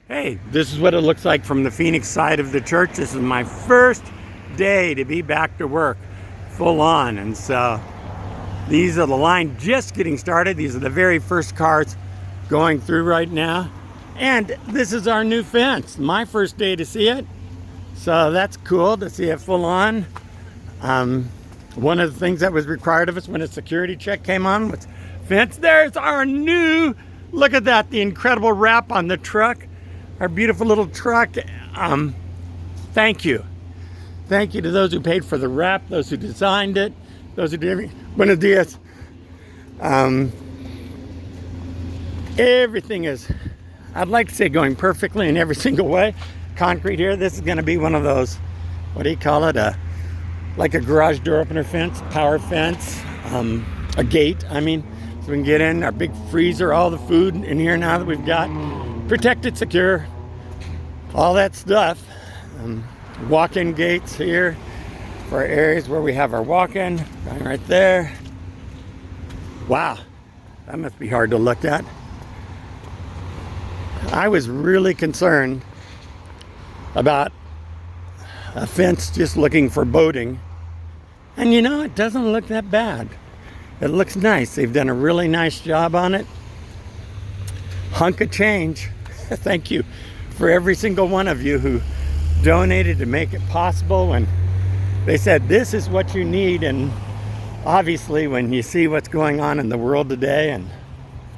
Hey, this is what it looks like from the Phoenix side of the church. This is my first day to be back to work, full on. And so these are the line just getting started. These are the very first cars going through right now. And this is our new fence. My first day to see it. So that's cool to see it full on. One of the things that was required of us when a security check came on was fence. There's our new, look at that, the incredible wrap on the truck. Our beautiful little truck. Thank you. Thank you to those who paid for the wrap, those who designed it, those who did everything. Buenos dias. Everything is, I'd like to say, going perfectly in every single way. Concrete here. This is going to be one of those, what do you call it? Like a garage door opener fence, power fence, a gate, I mean, so we can get in. Our big freezer, all the food in here now that we've got. Protected, secure, all that stuff. Walk-in gates here for our areas where we have our walk-in, right there. Wow, that must be hard to look at. I was really concerned about a fence just looking for boating. And you know, it doesn't look that bad. It looks nice. They've done a really nice job on it. Hunk of change. Thank you for every single one of you who donated to make it possible. And they said, this is what you need. And obviously, when you see what's going on in the world today, and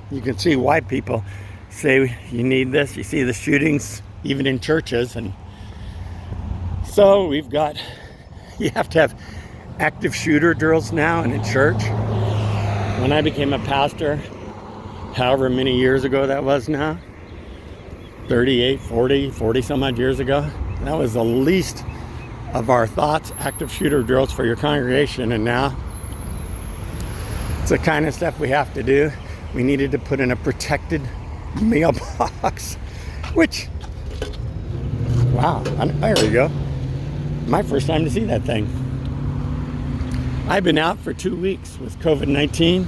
you can see why people say you need this. You see the shootings, even in churches. And so we've got, you have to have active shooter drills now in a church. When I became a pastor, however many years ago that was now, 38, 40 some odd years ago, that was the least of our thoughts, active shooter drills for your congregation. And now it's the kind of stuff we have to do. We needed to put in a protected mailbox, which, wow, there we go. My first time to see that thing. I've been out for 2 weeks with COVID-19.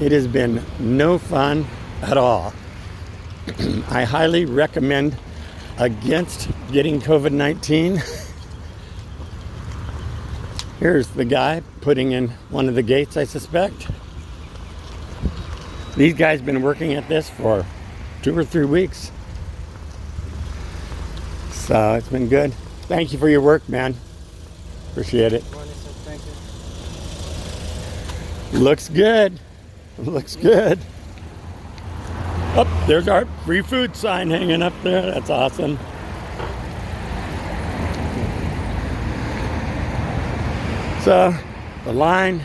It has been no fun at all. I highly recommend against getting COVID-19. Here's the guy putting in one of the gates, I suspect. These guys have been working at this for 2 or 3 weeks. So it's been good. Thank you for your work, man. Appreciate it. Thank you. Looks good. Looks good. Oh, there's our free food sign hanging up there. That's awesome. So, the line,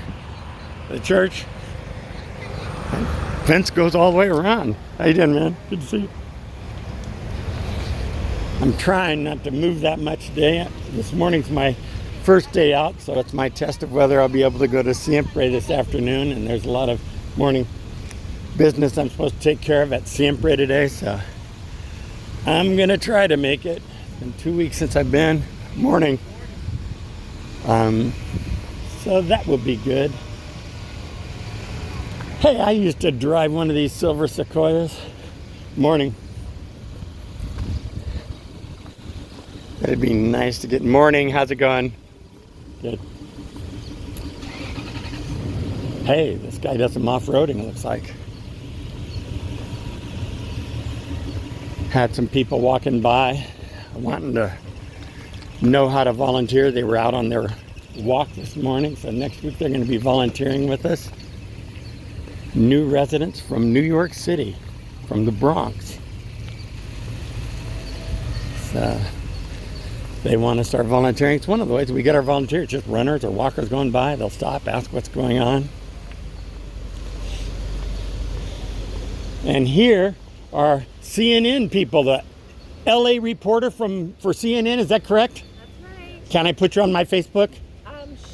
the church, fence goes all the way around. How you doing, man? Good to see you. I'm trying not to move that much today. This morning's my first day out, so it's my test of whether I'll be able to go to Siempre this afternoon, and there's a lot of morning business I'm supposed to take care of at Siempre today, so I'm gonna try to make it. It's been 2 weeks since I've been. Morning. So that will be good. Hey, I used to drive one of these silver Sequoias. Morning. It'd be nice to get morning. How's it going? Good. Hey, this guy does some off-roading, it looks like. Had some people walking by wanting to know how to volunteer. They were out on their walk this morning, so next week they're going to be volunteering with us. New residents from New York City, from the Bronx. So they want to start volunteering. It's one of the ways we get our volunteers, just runners or walkers going by. They'll stop, ask what's going on. And here are CNN people, the LA reporter for CNN, is that correct? That's right. Can I put you on my Facebook?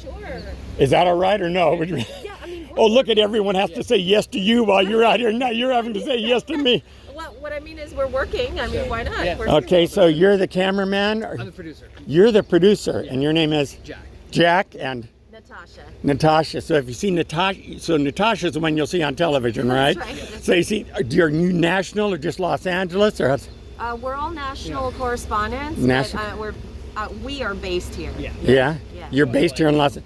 Sure. Is that all right or no? Yeah, I mean... Oh, look at everyone has to say yes to you while you're out here. Now you're having to say yes to me. Well, what I mean is we're working. I mean, why not? Yeah. Okay, so you're the cameraman? I'm the producer. You're the producer, and your name is? Jack. Jack and? Natasha. Natasha. So if you see Natasha, so Natasha's the one you'll see on television, right? That's right. So you see, you're new national or just Los Angeles or? We're all national correspondents. National- But, we are based here. Yeah. Yeah? Yeah. You're based here in Los LA.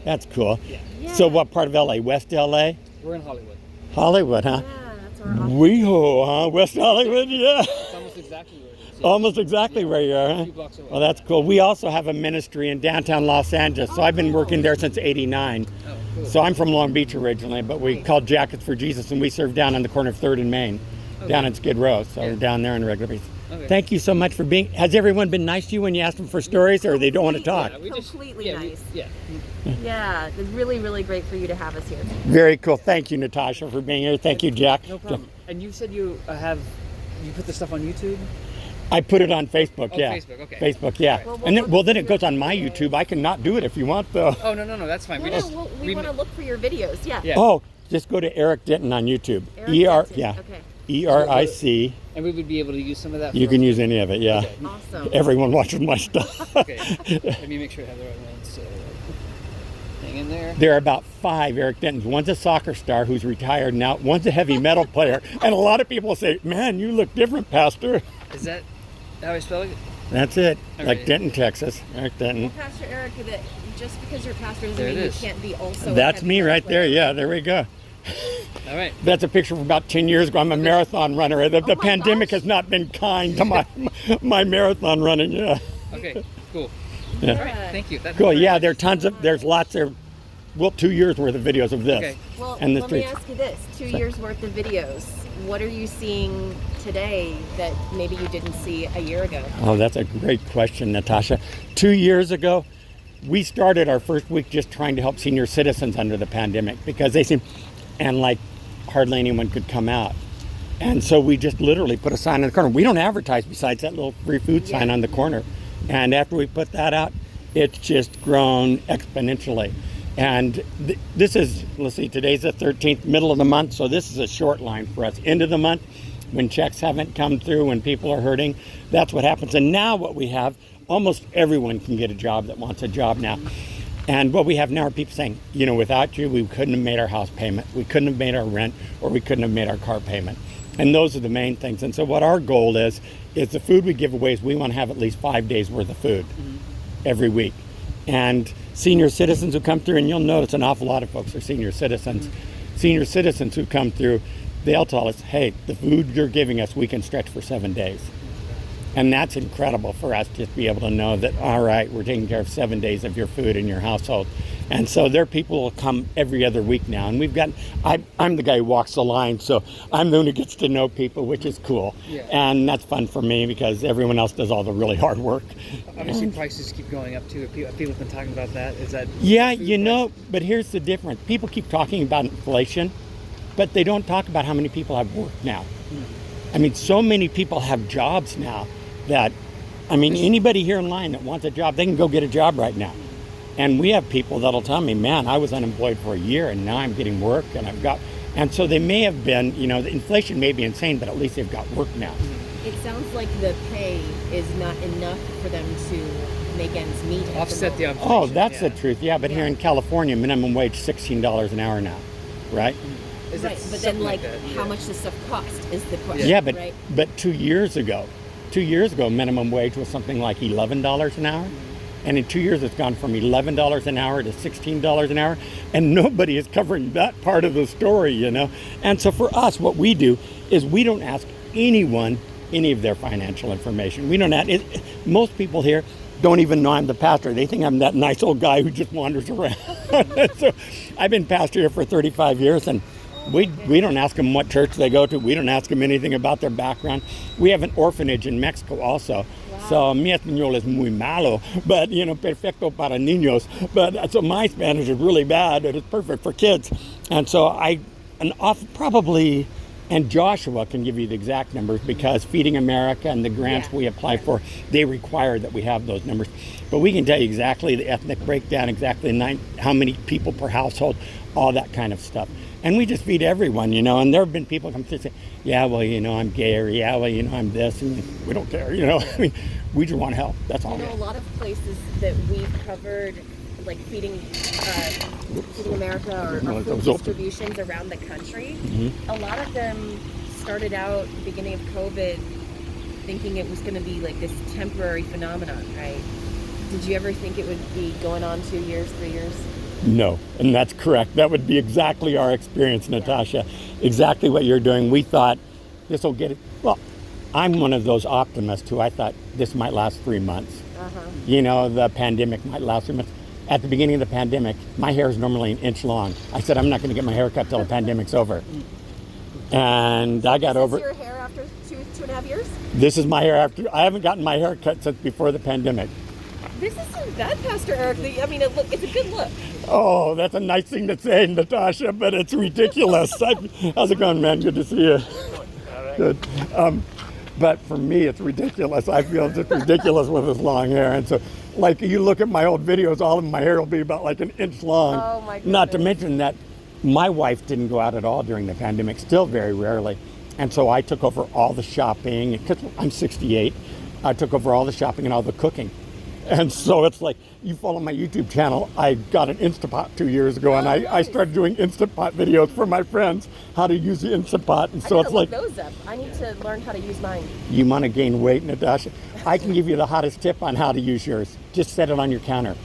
That's cool. Yeah. Yeah. So what part of LA? West LA? We're in Hollywood. Hollywood, huh? Yeah, that's our office. WeHo, huh? West Hollywood, yeah. It's almost exactly where it is. Almost exactly where you are, A huh? few blocks away. Well, that's cool. We also have a ministry in downtown Los Angeles, so I've been working there since '89. Oh, cool. So I'm from Long Beach originally, but we called Jackets for Jesus, and we serve down on the corner of 3rd and Main, down in Skid Row. So we're down there on a regular basis. Okay. Thank you so much for being. Has everyone been nice to you when you asked them for stories, or they don't want to talk? Yeah, we just, Completely yeah, nice. Yeah. Yeah, it's really, really great for you to have us here. Very cool. Thank you, Natasha, for being here. Thank you, Jack. No problem. And you said you you put the stuff on YouTube? I put it on Facebook. Oh, Yeah. Facebook, okay. Facebook. Yeah. Well, And we'll then look it goes for on my your YouTube. I can not do it if you want, though. Oh, no, that's fine. We want to look for your videos. Yeah. Yeah. Oh, just go to Eric Denton on YouTube. Eric Denton, Yeah. okay. ERIC. And we would be able to use some of that. You for- can use any of it. Yeah. Okay. Awesome. Everyone watches my stuff. Okay. Let me make sure I have the right ones. So, hang in there. There are about 5 Eric Dentons. One's a soccer star who's retired now. One's a heavy metal player. And a lot of people say, man, you look different, Pastor. Is that how I spell it? That's it. All Like right. Denton, Texas. Eric Denton. Well, Pastor Eric, that just because you're pastor doesn't There it mean you is. can't be also. a That's heavy me metal right there. player. Yeah, there we go. All right. That's a picture from about 10 years ago. I'm a marathon runner. The my pandemic gosh. has not been kind to my marathon running. Yeah. Okay. Cool. Yeah. All right. Thank you. That's Cool. Yeah, there are tons of, there's lots of, well, 2 years worth of videos of this. Okay. Well, And the let me streets. ask you this: 2 years worth of videos. What are you seeing today that maybe you didn't see a year ago? Oh, that's a great question, Natasha. 2 years ago, we started our first week just trying to help senior citizens under the pandemic because they seemed, and like hardly anyone could come out. And so we just literally put a sign in the corner. We don't advertise besides that little free food sign on the corner. And after we put that out, it's just grown exponentially. And this is, let's see, today's the 13th, middle of the month, so this is a short line for us. End of the month, when checks haven't come through, when people are hurting, that's what happens. And now what we have, almost everyone can get a job that wants a job now. And what we have now are people saying, you know, without you, we couldn't have made our house payment, we couldn't have made our rent, or we couldn't have made our car payment. And those are the main things. And so what our goal is the food we give away is we want to have at least 5 days worth of food every week. And senior citizens who come through, and you'll notice an awful lot of folks are senior citizens. Senior citizens who come through, they'll tell us, hey, the food you're giving us, we can stretch for 7 days. And that's incredible for us to be able to know that, all right, we're taking care of 7 days of your food in your household. And so there are people who will come every other week now. And we've got, I'm the guy who walks the line, so I'm the one who gets to know people, which is cool. Yeah. And that's fun for me because everyone else does all the really hard work. Obviously, prices keep going up too. People have been talking about that. Is that? Yeah, food you know, prices? but here's the difference. People keep talking about inflation, but they don't talk about how many people have work now. I mean, so many people have jobs now that, I mean, anybody here in line that wants a job, they can go get a job right now. And we have people that'll tell me, man, I was unemployed for a year and now I'm getting work and I've got, and so they may have been, you know, the inflation may be insane, but at least they've got work now. It sounds like the pay is not enough for them to make ends meet. at Offset the moment. inflation. Oh, that's yeah. the truth. Yeah, but here in California, minimum wage $16 an hour now, right? Is that Right, but then something like that? how much does stuff cost is the question. Yeah, but right? but 2 years ago, minimum wage was something like $11 an hour, and in 2 years it's gone from $11 an hour to $16 an hour, and nobody is covering that part of the story, you know. And so for us, what we do is we don't ask anyone any of their financial information. We don't ask. Most people here don't even know I'm the pastor. They think I'm that nice old guy who just wanders around. So I've been pastor here for 35 years, and we don't ask them what church they go to. We don't ask them anything about their background. We have an orphanage in Mexico also. So mi español es muy malo, but you know, perfecto para niños. But so my Spanish is really bad, but it's perfect for kids. And so probably, and Joshua can give you the exact numbers because Feeding America and the grants we apply for, they require that we have those numbers. But we can tell you exactly the ethnic breakdown, exactly how many people per household, all that kind of stuff. And we just feed everyone, you know, and there have been people come through and say, yeah, well, you know, I'm gay, or yeah, well, you know, I'm this, and we don't care, you know. I mean, we just want to help, that's all. You know, a lot of places that we've covered, like Feeding America or No, it food was open. distributions around the country, Mm-hmm. a lot of them started out at the beginning of COVID thinking it was going to be like this temporary phenomenon, right? Did you ever think it would be going on 2 years, 3 years? No, and that's correct. That would be exactly our experience, Natasha. Exactly what you're doing. We thought this will get it. Well, I'm one of those optimists who I thought this might last 3 months. You know, the pandemic might last 3 months. At the beginning of the pandemic, my hair is normally an inch long. I said, I'm not going to get my hair cut till the pandemic's over. And I got over. Is this your hair after 2.5 years? This is my hair after. I haven't gotten my hair cut since before the pandemic. This isn't bad, Pastor Eric. I mean, it's a good look. Oh, that's a nice thing to say, Natasha, but it's ridiculous. How's it going, man? Good to see you. Good. But for me, it's ridiculous. I feel just ridiculous with this long hair. And so, like, you look at my old videos, all of my hair will be about like an inch long. Oh, my goodness. Not to mention that my wife didn't go out at all during the pandemic, still very rarely. And so I took over all the shopping, because I'm 68. I took over all the shopping and all the cooking. And so it's like, you follow my YouTube channel, I got an Instapot 2 years ago, and I started doing Instant Pot videos for my friends, how to use the Instant Pot. And so I it's gotta like, look those up. I need to learn how to use mine. you want to gain weight, Natasha? I can give you the hottest tip on how to use yours. Just set it on your counter.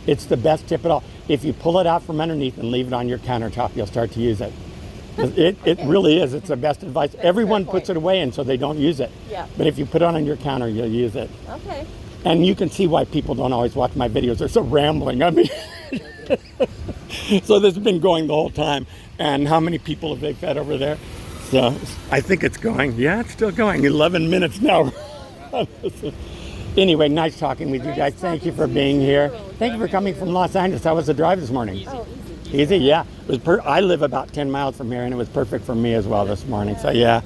It's the best tip at all. If you pull it out from underneath and leave it on your countertop, you'll start to use it. It really is. It's the best advice. Everyone puts it away, and so they don't use it. Yeah. But if you put it on your counter, you'll use it. Okay. And you can see why people don't always watch my videos. They're so rambling. I mean, so this has been going the whole time. And how many people have they fed over there? So I think it's going. Yeah, it's still going. 11 minutes now. Anyway, nice talking with you guys. Thank you for being here. Thank you for coming from Los Angeles. How was the drive this morning? Oh, easy. Easy, yeah. It was I live about 10 miles from here, and it was perfect for me as well this morning. So yeah,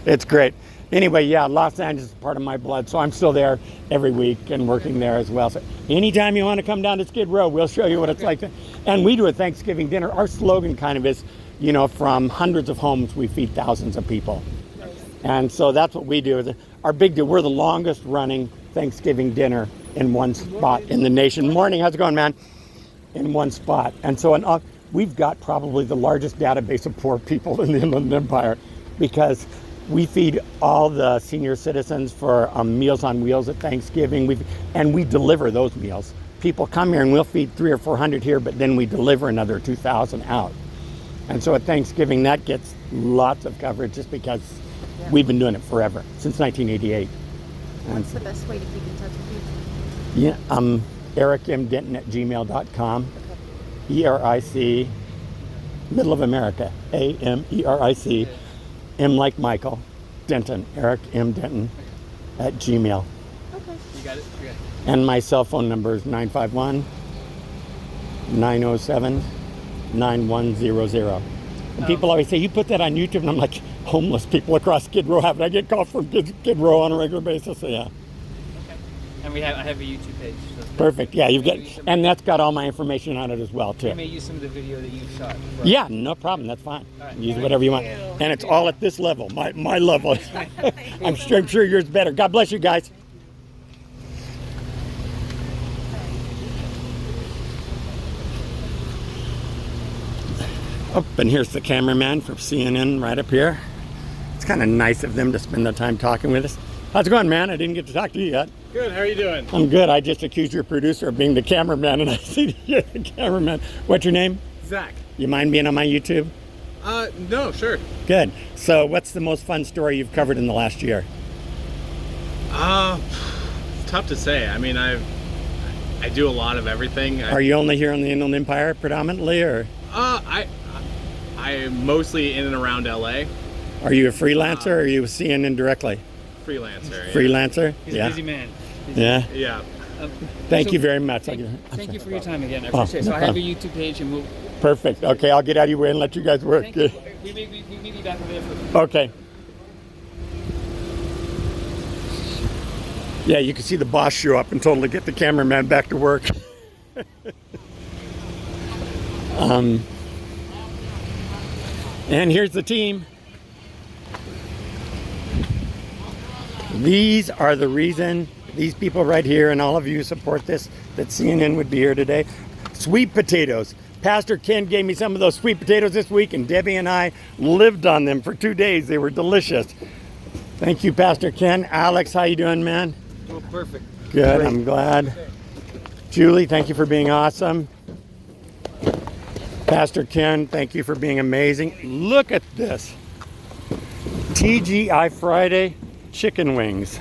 it's great. Anyway, yeah, Los Angeles is part of my blood, so I'm still there every week and working there as well. So anytime you want to come down to Skid Row, we'll show you what it's like. And we do a Thanksgiving dinner. Our slogan kind of is, you know, from hundreds of homes, we feed thousands of people. And so that's what we do. Our big deal, we're the longest running Thanksgiving dinner in one spot in the nation. Morning, how's it going, man? In one spot. And so we've got probably the largest database of poor people in the Inland Empire, because we feed all the senior citizens for Meals on Wheels at Thanksgiving, and we deliver those meals. People come here and we'll feed 300 or 400 here, but then we deliver another 2,000 out. And so at Thanksgiving, that gets lots of coverage just because we've been doing it forever, since 1988. What's the best way to keep in touch with you? Yeah, ericmdenton@gmail.com. ERIC, middle of America, AMERIC. M like Michael, Denton, Eric M. Denton @gmail. Okay. You got it? Okay. And my cell phone number is 951-907-9100. And people always say, you put that on YouTube? And I'm like, homeless people across Skid Row have it. I get calls from Skid Row on a regular basis, so yeah. Okay. And I have a YouTube page. So Perfect, yeah, and that's got all my information on it as well, too. I may use some of the video that you shot. Yeah, no problem. That's fine. right. Use whatever you want. And it's all at this level, my level. I'm sure yours is better. God bless you guys. Oh, and here's the cameraman from CNN right up here. It's kind of nice of them to spend the time talking with us. How's it going, man? I didn't get to talk to you yet. Good, how are you doing? I'm good. I just accused your producer of being the cameraman, and I see you're the cameraman. What's your name? Zach. You mind being on my YouTube? No, sure. Good. So what's the most fun story you've covered in the last year? It's tough to say. I mean, I do a lot of everything. Are you only here on the Inland Empire predominantly, or I'm mostly in and around LA. are you a freelancer, or are you CNN directly? Freelancer. Yeah. Freelancer? He's Yeah. a busy man. Yeah. Yeah. Thank you very much. Thank you for your time again. I Oh, appreciate it. no So I have a problem. YouTube page, and we'll. Perfect. Okay, I'll get out of your way and let you guys work. Thank you. We may be back over there for. Okay. Yeah, you can see the boss show up and totally get the cameraman back to work. And here's the team. These are the reason, these people right here and all of you support this, that CNN would be here today. Sweet potatoes. Pastor Ken gave me some of those sweet potatoes this week, and Debbie and I lived on them for 2 days. They were delicious. Thank you, Pastor Ken. Alex, how you doing, man? Oh, perfect. Good, Great. I'm glad. Julie, thank you for being awesome. Pastor Ken, thank you for being amazing. Look at this. TGI Friday chicken wings.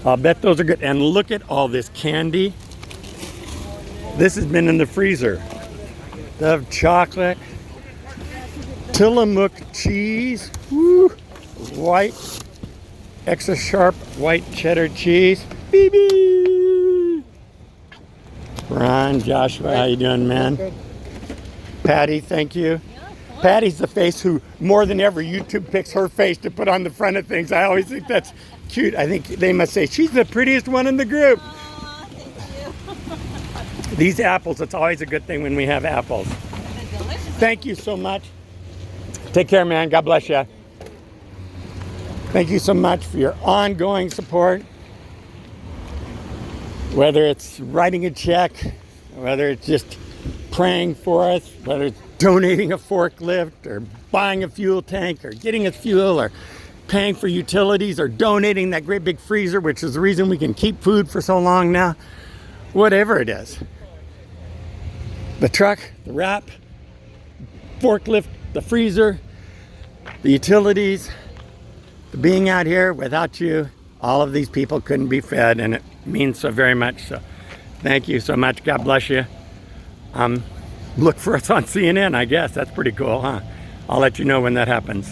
I'll bet those are good. And look at all this candy. This has been in the freezer. They have chocolate, Tillamook cheese, woo, white, extra sharp white cheddar cheese. BB. Ron, Joshua, how you doing, man? Patty, thank you. Patty's the face who, more than ever, YouTube picks her face to put on the front of things. I always think that's cute. I think they must say, she's the prettiest one in the group. These apples, it's always a good thing when we have apples. Thank you so much. Take care, man. God bless you. Thank you so much for your ongoing support. Whether it's writing a check, whether it's just praying for us, whether it's donating a forklift or buying a fuel tank or getting us fuel or paying for utilities or donating that great big freezer, which is the reason we can keep food for so long now. Whatever it is. The truck, the wrap, forklift, the freezer, the utilities, the being out here. Without you, all of these people couldn't be fed, and it means so very much. So thank you so much. God bless you. Look for us on CNN, I guess. That's pretty cool, huh? I'll let you know when that happens.